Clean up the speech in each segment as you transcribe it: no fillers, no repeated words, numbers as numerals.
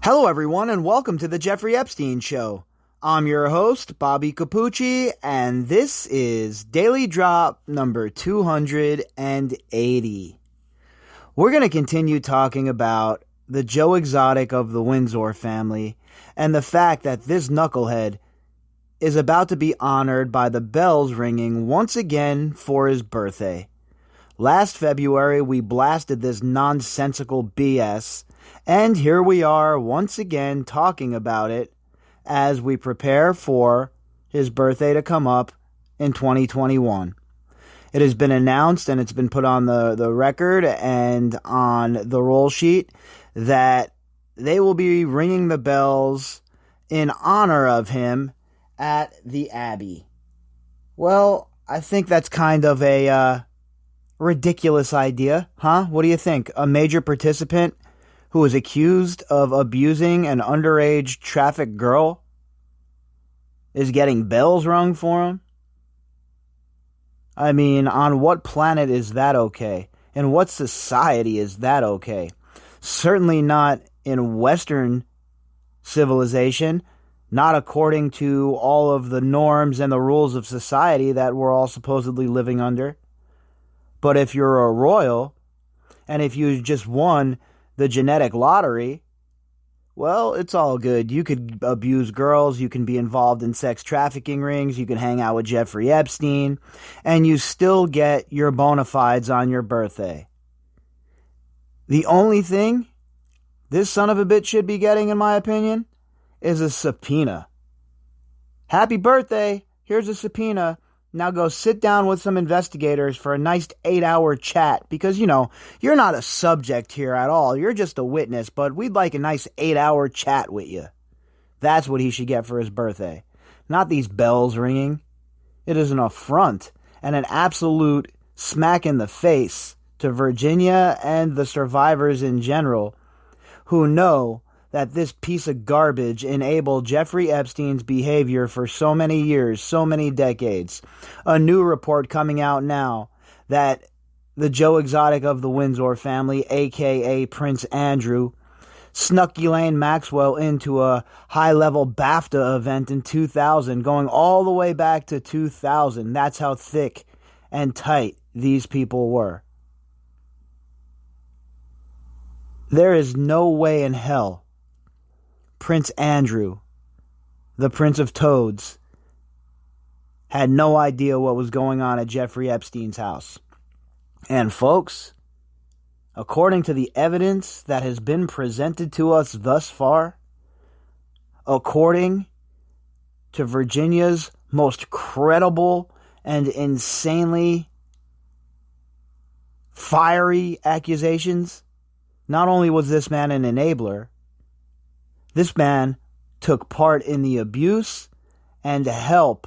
Hello, everyone, and welcome to the Jeffrey Epstein Show. I'm your host, Bobbycapucci, and this is Daily Drop number 280. We're going to continue talking about the Joe Exotic of the Windsor family and the fact that this knucklehead is about to be honored by the bells ringing once again for his birthday. Last February, we blasted this nonsensical BS, and here we are once again talking about it as we prepare for his birthday to come up in 2021. It has been announced and it's been put on the record and on the roll sheet that they will be ringing the bells in honor of him at the Abbey. Well, I think that's kind of a ridiculous idea, huh? What do you think? A major participant who is accused of abusing an underage trafficked girl is getting bells rung for him? I mean, on what planet is that okay? In what society is that okay? Certainly not in Western civilization, not according to all of the norms and the rules of society that we're all supposedly living under. But if you're a royal, and if you just won the genetic lottery, well, it's all good. You could abuse girls, you can be involved in sex trafficking rings, you can hang out with Jeffrey Epstein, and you still get your bona fides on your birthday. The only thing this son of a bitch should be getting, in my opinion, is a subpoena. Happy birthday! Here's a subpoena. Now go sit down with some investigators for a nice 8-hour chat because, you're not a subject here at all. You're just a witness, but we'd like a nice 8-hour chat with you. That's what he should get for his birthday. Not these bells ringing. It is an affront and an absolute smack in the face to Virginia and the survivors in general who know that this piece of garbage enabled Jeffrey Epstein's behavior for so many years, so many decades. A new report coming out now that the Joe Exotic of the Windsor family, a.k.a. Prince Andrew, snuck Ghislaine Maxwell into a high-level BAFTA event in 2000, going all the way back to 2000. That's how thick and tight these people were. There is no way in hell Prince Andrew, the Prince of Toads, had no idea what was going on at Jeffrey Epstein's house. And folks, according to the evidence that has been presented to us thus far, according to Virginia's most credible and insanely fiery accusations, not only was this man an enabler, this man took part in the abuse and help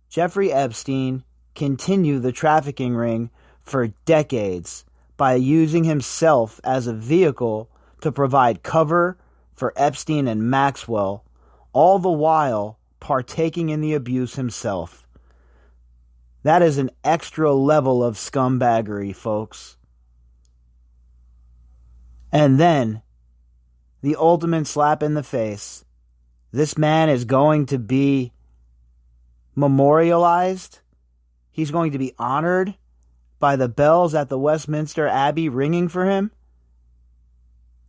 Jeffrey Epstein continue the trafficking ring for decades by using himself as a vehicle to provide cover for Epstein and Maxwell, all the while partaking in the abuse himself. That is an extra level of scumbaggery, folks. And then, the ultimate slap in the face. This man is going to be memorialized. He's going to be honored by the bells at the Westminster Abbey ringing for him.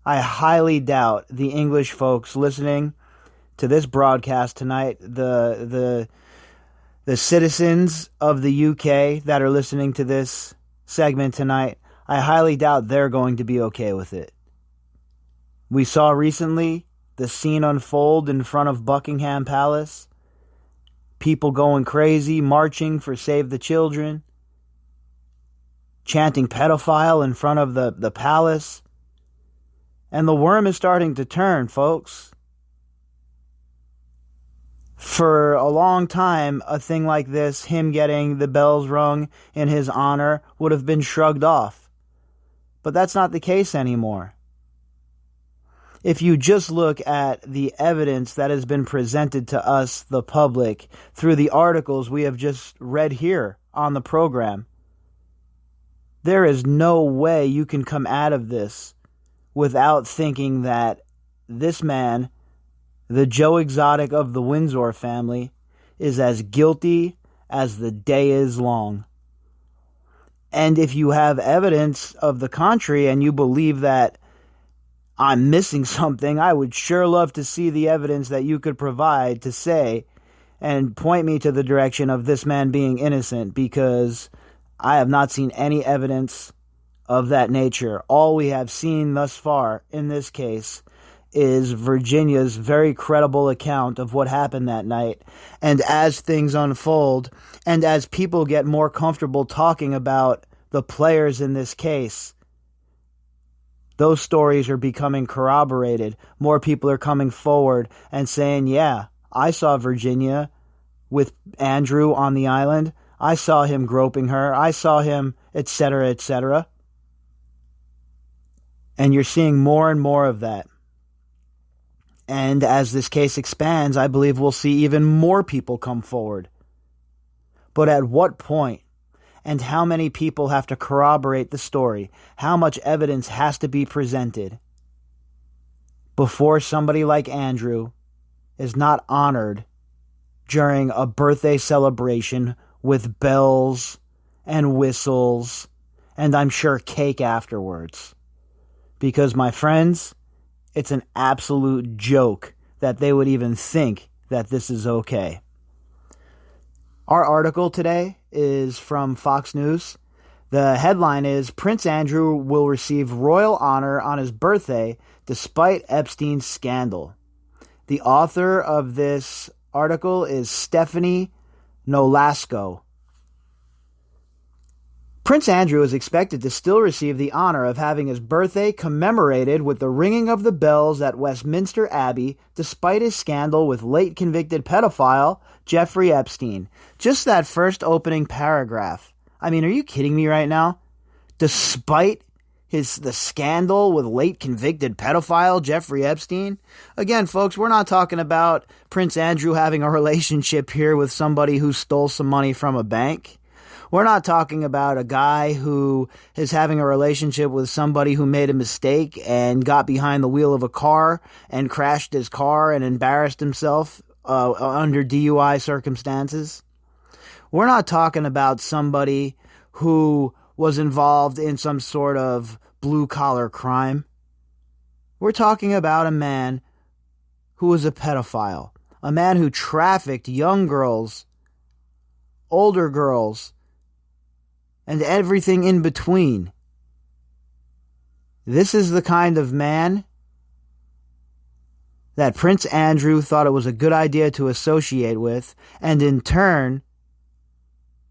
I highly doubt the English folks listening to this broadcast tonight, the citizens of the UK that are listening to this segment tonight, I highly doubt they're going to be okay with it. We saw recently the scene unfold in front of Buckingham Palace. People going crazy, marching for Save the Children, chanting pedophile in front of the palace. And the worm is starting to turn, folks. For a long time, a thing like this, him getting the bells rung in his honor, would have been shrugged off. But that's not the case anymore. If you just look at the evidence that has been presented to us, the public, through the articles we have just read here on the program, there is no way you can come out of this without thinking that this man, the Joe Exotic of the Windsor family, is as guilty as the day is long. And if you have evidence of the contrary and you believe that I'm missing something, I would sure love to see the evidence that you could provide to say and point me to the direction of this man being innocent, because I have not seen any evidence of that nature. All we have seen thus far in this case is Virginia's very credible account of what happened that night. And as things unfold, and as people get more comfortable talking about the players in this case, those stories are becoming corroborated. More people are coming forward and saying, yeah, I saw Virginia with Andrew on the island. I saw him groping her. I saw him, etc., etc. And you're seeing more and more of that. And as this case expands, I believe we'll see even more people come forward. But at what point? And how many people have to corroborate the story? How much evidence has to be presented before somebody like Andrew is not honored during a birthday celebration with bells and whistles and I'm sure cake afterwards? Because, my friends, it's an absolute joke that they would even think that this is okay. Our article today is from Fox News. The headline is, Prince Andrew will receive royal honor on his birthday despite Epstein's scandal. The author of this article is Stephanie Nolasco. Prince Andrew is expected to still receive the honor of having his birthday commemorated with the ringing of the bells at Westminster Abbey, despite his scandal with late convicted pedophile Jeffrey Epstein. Just that first opening paragraph. I mean, are you kidding me right now? Despite the scandal with late convicted pedophile Jeffrey Epstein? Again, folks, we're not talking about Prince Andrew having a relationship here with somebody who stole some money from a bank. We're not talking about a guy who is having a relationship with somebody who made a mistake and got behind the wheel of a car and crashed his car and embarrassed himself under DUI circumstances. We're not talking about somebody who was involved in some sort of blue-collar crime. We're talking about a man who was a pedophile, a man who trafficked young girls, older girls, and everything in between. This is the kind of man that Prince Andrew thought it was a good idea to associate with, and in turn,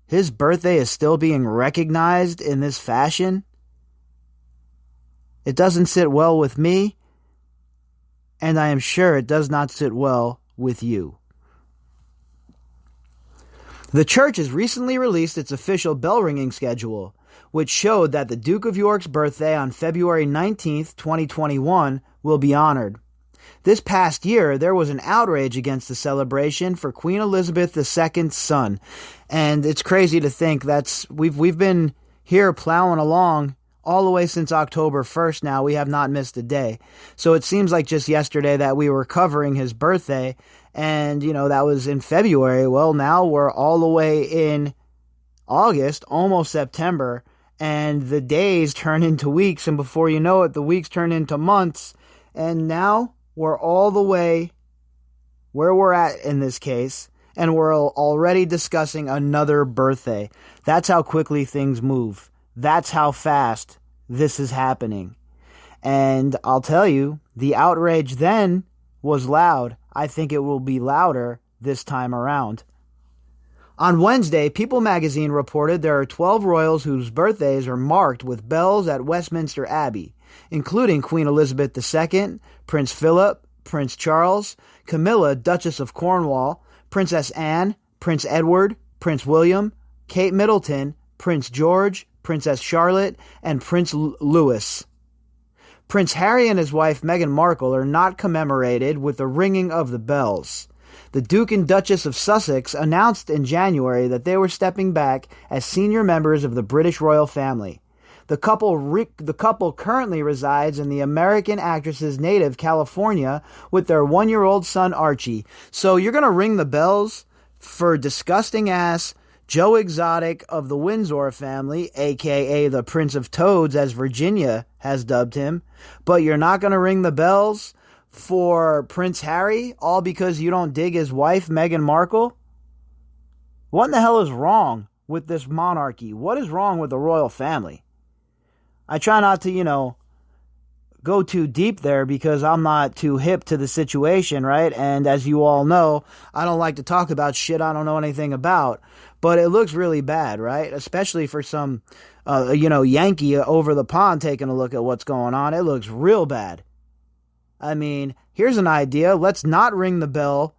his birthday is still being recognized in this fashion. It doesn't sit well with me, and I am sure it does not sit well with you. The church has recently released its official bell-ringing schedule, which showed that the Duke of York's birthday on February 19th, 2021, will be honored. This past year, there was an outrage against the celebration for Queen Elizabeth II's son, and it's crazy to think we've been here plowing along all the way since October 1st now. We have not missed a day. So it seems like just yesterday that we were covering his birthday, and, that was in February. Well, now we're all the way in August, almost September, and the days turn into weeks, and before you know it, the weeks turn into months, and now we're all the way where we're at in this case, and we're already discussing another birthday. That's how quickly things move. That's how fast this is happening. And I'll tell you, the outrage then was loud. I think it will be louder this time around. On Wednesday, People magazine reported there are 12 royals whose birthdays are marked with bells at Westminster Abbey, including Queen Elizabeth II, Prince Philip, Prince Charles, Camilla, Duchess of Cornwall, Princess Anne, Prince Edward, Prince William, Kate Middleton, Prince George, Princess Charlotte, and Prince Louis. Prince Harry and his wife Meghan Markle are not commemorated with the ringing of the bells. The Duke and Duchess of Sussex announced in January that they were stepping back as senior members of the British royal family. The couple currently resides in the American actress's native California with their 1-year-old son Archie. So you're going to ring the bells for disgusting ass Joe Exotic of the Windsor family, aka the Prince of Toads as Virginia has dubbed him, but you're not going to ring the bells for Prince Harry, all because you don't dig his wife, Meghan Markle? What in the hell is wrong with this monarchy? What is wrong with the royal family? I try not to, go too deep there because I'm not too hip to the situation, right? And as you all know, I don't like to talk about shit I don't know anything about. But it looks really bad, right? Especially for some, Yankee over the pond taking a look at what's going on. It looks real bad. I mean, here's an idea. Let's not ring the bell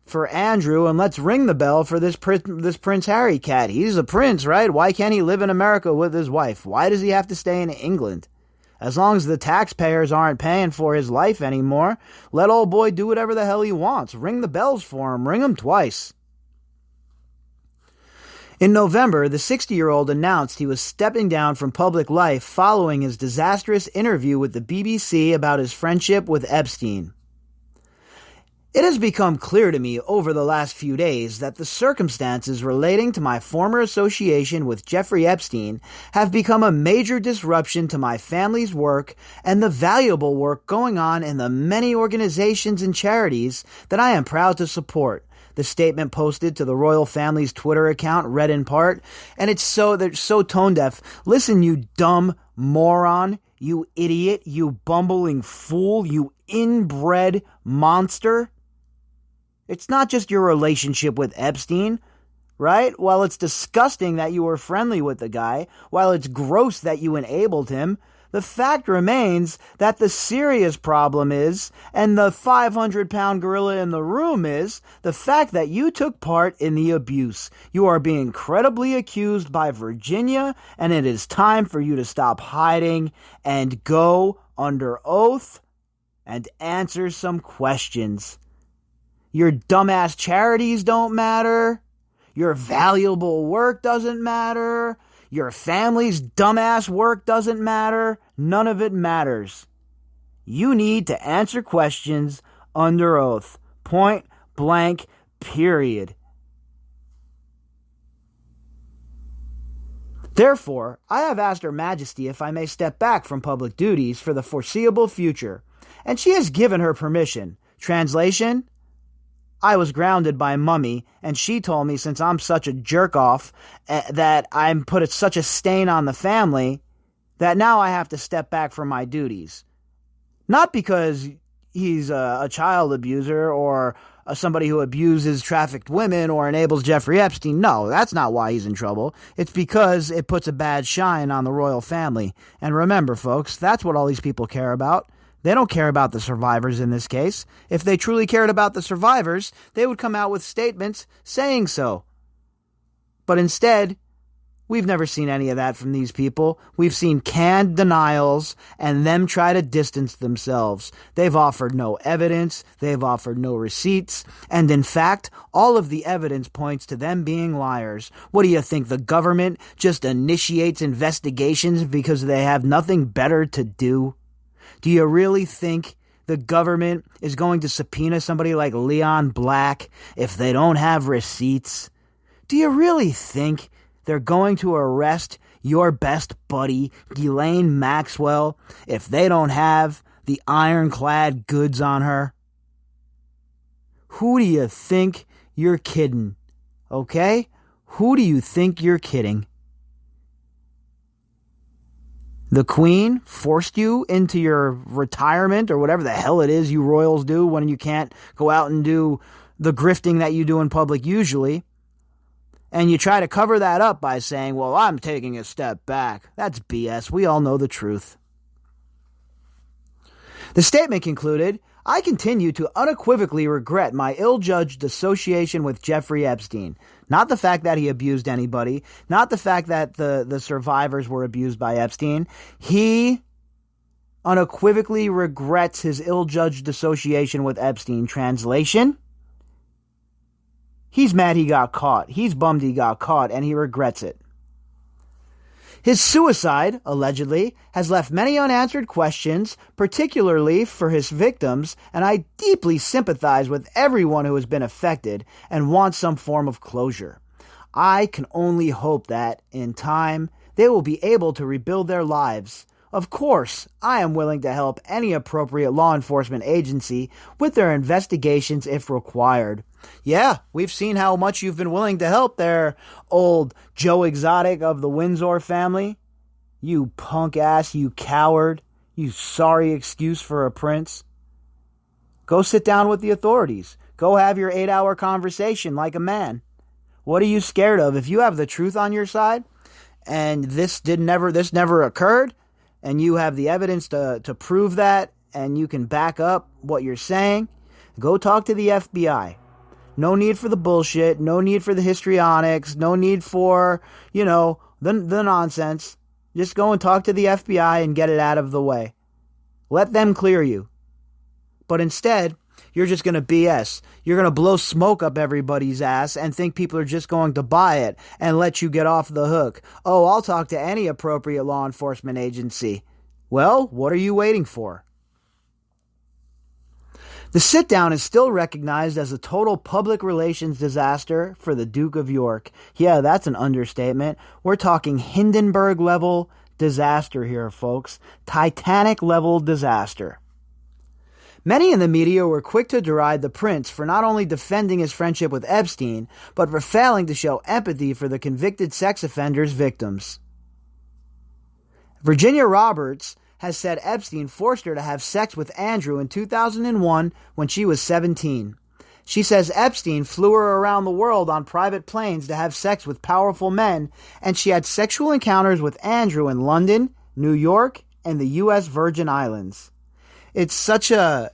for Andrew, and let's ring the bell for this Prince Harry cat. He's a prince, right? Why can't he live in America with his wife? Why does he have to stay in England? As long as the taxpayers aren't paying for his life anymore, let old boy do whatever the hell he wants. Ring the bells for him. Ring them twice. In November, the 60-year-old announced he was stepping down from public life following his disastrous interview with the BBC about his friendship with Epstein. It has become clear to me over the last few days that the circumstances relating to my former association with Jeffrey Epstein have become a major disruption to my family's work and the valuable work going on in the many organizations and charities that I am proud to support. The statement posted to the royal family's Twitter account read in part, and they're so tone deaf. Listen, you dumb moron, you idiot, you bumbling fool, you inbred monster. It's not just your relationship with Epstein, right? While it's disgusting that you were friendly with the guy, while it's gross that you enabled him, the fact remains that the serious problem is, and the 500-pound gorilla in the room is, the fact that you took part in the abuse. You are being credibly accused by Virginia, and it is time for you to stop hiding and go under oath and answer some questions. Your dumbass charities don't matter. Your valuable work doesn't matter. Your family's dumbass work doesn't matter. None of it matters. You need to answer questions under oath. Point blank, period. Therefore, I have asked Her Majesty if I may step back from public duties for the foreseeable future, and she has given her permission. Translation: I was grounded by Mummy, and she told me since I'm such a jerk-off that I'm put such a stain on the family that now I have to step back from my duties. Not because he's a child abuser or somebody who abuses trafficked women or enables Jeffrey Epstein. No, that's not why he's in trouble. It's because it puts a bad shine on the royal family. And remember, folks, that's what all these people care about. They don't care about the survivors in this case. If they truly cared about the survivors, they would come out with statements saying so. But instead, we've never seen any of that from these people. We've seen canned denials and them try to distance themselves. They've offered no evidence. They've offered no receipts. And in fact, all of the evidence points to them being liars. What do you think? The government just initiates investigations because they have nothing better to do? Do you really think the government is going to subpoena somebody like Leon Black if they don't have receipts? Do you really think they're going to arrest your best buddy, Ghislaine Maxwell, if they don't have the ironclad goods on her? Who do you think you're kidding? Okay? Who do you think you're kidding? The Queen forced you into your retirement or whatever the hell it is you royals do when you can't go out and do the grifting that you do in public usually. And you try to cover that up by saying, well, I'm taking a step back. That's BS. We all know the truth. The statement concluded, I continue to unequivocally regret my ill-judged association with Jeffrey Epstein. Not the fact that he abused anybody, not the fact that the survivors were abused by Epstein. He unequivocally regrets his ill-judged association with Epstein. Translation: he's mad he got caught. He's bummed he got caught, and he regrets it. His suicide, allegedly, has left many unanswered questions, particularly for his victims, and I deeply sympathize with everyone who has been affected and wants some form of closure. I can only hope that, in time, they will be able to rebuild their lives. Of course, I am willing to help any appropriate law enforcement agency with their investigations if required. Yeah, we've seen how much you've been willing to help there, old Joe Exotic of the Windsor family. You punk ass, you coward, you sorry excuse for a prince. Go sit down with the authorities. Go have your 8-hour conversation like a man. What are you scared of? If you have the truth on your side, and this never occurred, and you have the evidence to prove that, and you can back up what you're saying, go talk to the FBI. No need for the bullshit. No need for the histrionics. No need for, the nonsense. Just go and talk to the FBI and get it out of the way. Let them clear you. But instead, you're just going to BS. You're going to blow smoke up everybody's ass and think people are just going to buy it and let you get off the hook. Oh, I'll talk to any appropriate law enforcement agency. Well, what are you waiting for? The sit-down is still recognized as a total public relations disaster for the Duke of York. Yeah, that's an understatement. We're talking Hindenburg-level disaster here, folks. Titanic-level disaster. Many in the media were quick to deride the prince for not only defending his friendship with Epstein, but for failing to show empathy for the convicted sex offender's victims. Virginia Roberts has said Epstein forced her to have sex with Andrew in 2001 when she was 17. She says Epstein flew her around the world on private planes to have sex with powerful men, and she had sexual encounters with Andrew in London, New York, and the U.S. Virgin Islands. It's such a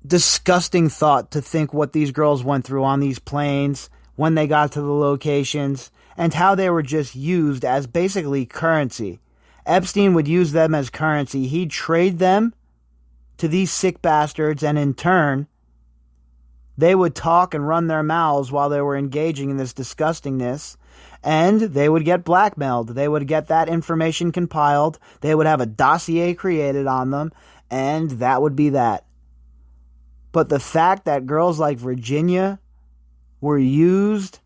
disgusting thought to think what these girls went through on these planes, when they got to the locations, and how they were just used as basically currency. Epstein would use them as currency. He'd trade them to these sick bastards, and in turn, they would talk and run their mouths while they were engaging in this disgustingness, and they would get blackmailed. They would get that information compiled. They would have a dossier created on them, and that would be that. But the fact that girls like Virginia were used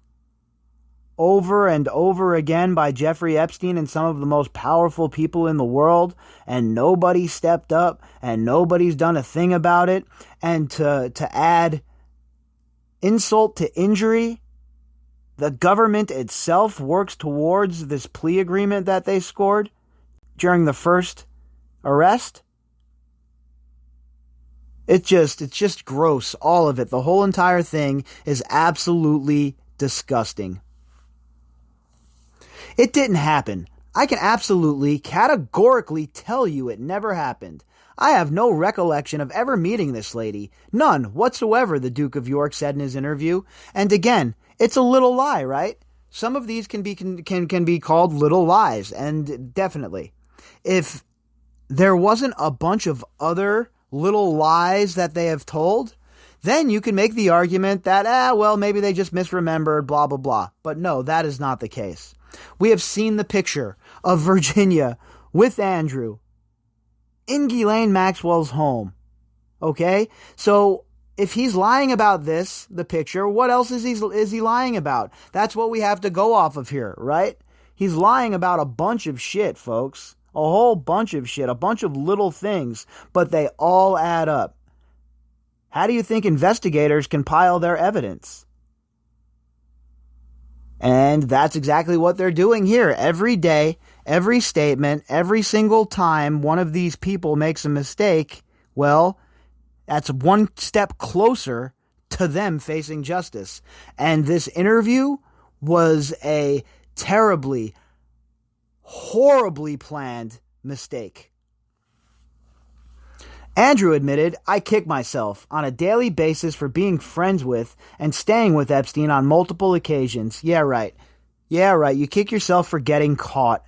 over and over again by Jeffrey Epstein and some of the most powerful people in the world, and nobody stepped up, and nobody's done a thing about it, and to add insult to injury, the government itself works towards this plea agreement that they scored during the first arrest. It's just gross, all of it. The whole entire thing is absolutely disgusting. It didn't happen. I can absolutely, categorically tell you it never happened. I have no recollection of ever meeting this lady. None whatsoever, the Duke of York said in his interview. And again, it's a little lie, right? Some of these can be called little lies, and definitely. If there wasn't a bunch of other little lies that they have told, then you can make the argument that, maybe they just misremembered, blah, blah, blah. But no, that is not the case. We have seen the picture of Virginia with Andrew in Ghislaine Maxwell's home. Okay? So if he's lying about this, the picture, what else is he lying about? That's what we have to go off of here, right? He's lying about a bunch of shit, folks. A whole bunch of shit, a bunch of little things, but they all add up. How do you think investigators compile their evidence? And that's exactly what they're doing here. Every day, every statement, every single time one of these people makes a mistake, well, that's one step closer to them facing justice. And this interview was a terribly, horribly planned mistake. Andrew admitted, "I kick myself on a daily basis for being friends with and staying with Epstein on multiple occasions." Yeah, right. You kick yourself for getting caught.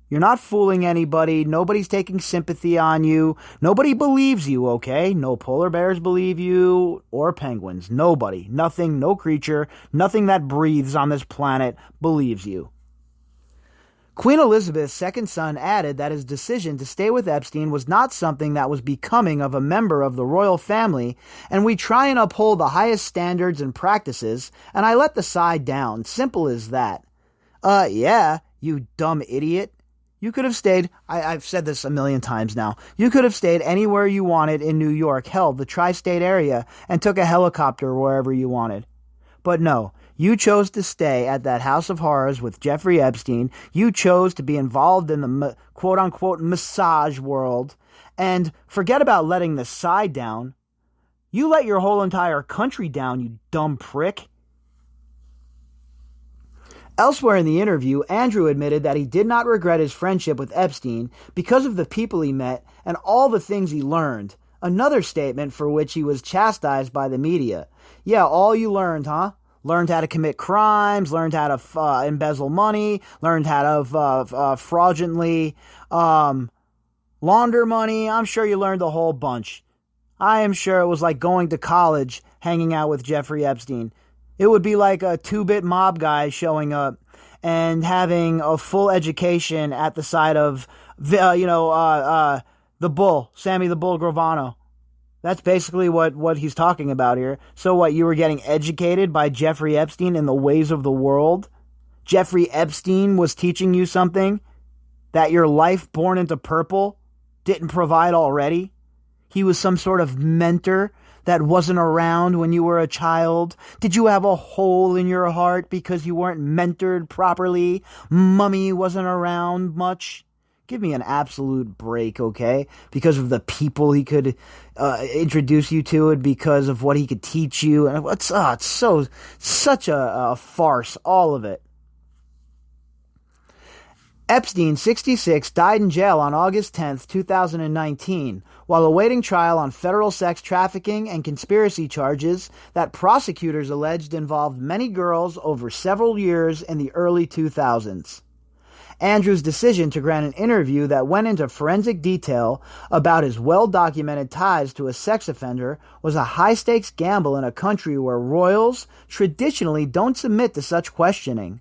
You're not fooling anybody. Nobody's taking sympathy on you. Nobody believes you, okay? No polar bears believe you or penguins. Nobody. Nothing, no creature, nothing that breathes on this planet believes you. Queen Elizabeth's second son added that his decision to stay with Epstein was not something that was becoming of a member of the royal family, and we try and uphold the highest standards and practices, and I let the side down. Simple as that. Yeah, you dumb idiot. You could have stayed, I've said this a million times now, you could have stayed anywhere you wanted in New York, hell, the tri-state area, and took a helicopter wherever you wanted. But no, you chose to stay at that house of horrors with Jeffrey Epstein. You chose to be involved in the quote-unquote massage world. And forget about letting the side down. You let your whole entire country down, you dumb prick. Elsewhere in the interview, Andrew admitted that he did not regret his friendship with Epstein because of the people he met and all the things he learned. Another statement for which he was chastised by the media. Yeah, all you learned, huh? Learned how to commit crimes, learned how to embezzle money, learned how to fraudulently launder money. I'm sure you learned a whole bunch. I am sure it was like going to college, hanging out with Jeffrey Epstein. It would be like a two-bit mob guy showing up and having a full education at the side of, the Bull, Sammy the Bull Gravano. That's basically what he's talking about here. So what, you were getting educated by Jeffrey Epstein in the ways of the world? Jeffrey Epstein was teaching you something that your life born into purple didn't provide already? He was some sort of mentor that wasn't around when you were a child? Did you have a hole in your heart because you weren't mentored properly? Mummy wasn't around much? Give me an absolute break, okay? Because of the people he could introduce you to and because of what he could teach you. And it's such a farce, all of it. Epstein, 66, died in jail on August 10th, 2019, while awaiting trial on federal sex trafficking and conspiracy charges that prosecutors alleged involved many girls over several years in the early 2000s. Andrew's decision to grant an interview that went into forensic detail about his well-documented ties to a sex offender was a high-stakes gamble in a country where royals traditionally don't submit to such questioning.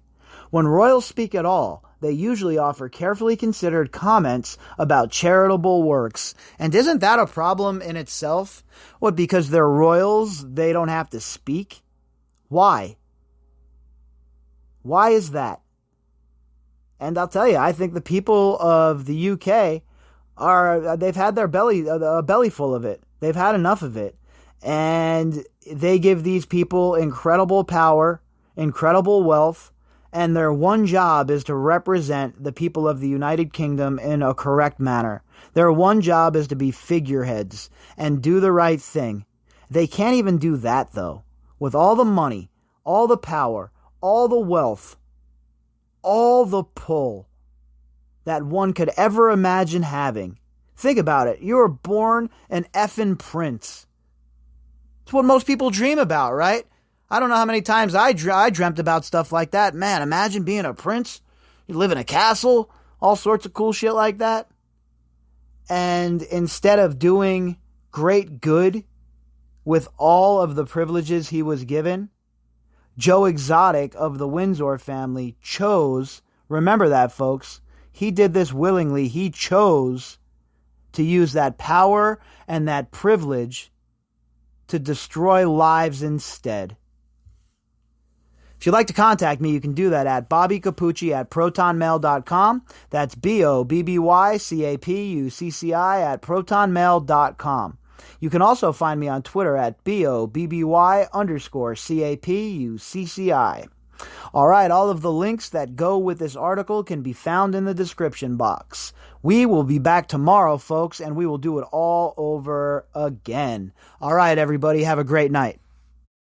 When royals speak at all, they usually offer carefully considered comments about charitable works. And isn't that a problem in itself? What, because they're royals, they don't have to speak? Why? Why is that? And I'll tell you, I think the people of the UK they've had their belly full of it. They've had enough of it. And they give these people incredible power, incredible wealth, and their one job is to represent the people of the United Kingdom in a correct manner. Their one job is to be figureheads and do the right thing. They can't even do that, though. With all the money, all the power, all the wealth, all the pull that one could ever imagine having. Think about it. You were born an effing prince. It's what most people dream about, right? I don't know how many times I dreamt about stuff like that. Man, imagine being a prince. You live in a castle, all sorts of cool shit like that. And instead of doing great good with all of the privileges he was given, Joe Exotic of the Windsor family chose, remember that, folks, he did this willingly. He chose to use that power and that privilege to destroy lives instead. If you'd like to contact me, you can do that at bobbycapucci@protonmail.com. That's BOBBYCAPUCCI@protonmail.com. You can also find me on Twitter at BOBBY_CAPUCCI. All right, all of the links that go with this article can be found in the description box. We will be back tomorrow, folks, and we will do it all over again. All right, everybody, have a great night.